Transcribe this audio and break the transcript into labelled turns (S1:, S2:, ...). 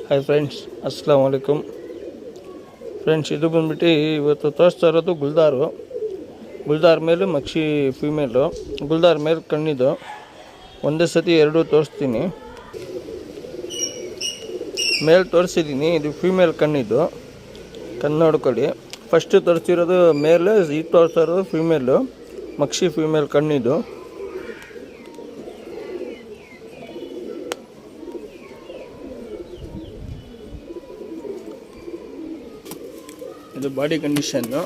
S1: Hi friends, ಅಸ್ಸಲಾಮ್ ವಲೈಕುಮ್. Friends, ಇದು ಬಂದ್ಬಿಟ್ಟು ಇವತ್ತು ತೋರಿಸ್ತಾ ಇರೋದು ಗುಲ್ದಾರ್ ಮೇಲೆ ಮಕ್ಷಿ ಫೀಮೇಲು. ಗುಲ್ದಾರ್ ಮೇಲೆ ಕಣ್ಣಿದ್ದು ಒಂದೇ ಸತಿ ಎರಡೂ ತೋರಿಸ್ತೀನಿ. ಮೇಲ್ ತೋರಿಸಿದ್ದೀನಿ, ಇದು ಫೀಮೇಲ್ ಕಣ್ಣಿದ್ದು. ಕಣ್ಣು ನೋಡ್ಕೊಳ್ಳಿ. ಫಸ್ಟ್ ತೋರಿಸಿರೋದು ಮೇಲೆ, ಈಗ ತೋರಿಸ್ತಾ ಇರೋದು ಫೀಮೇಲು, ಮಕ್ಷಿ ಫೀಮೇಲ್ ಕಣ್ಣಿದ್ದು. ಇದು ಬಾಡಿ ಕಂಡೀಷನ್ನು.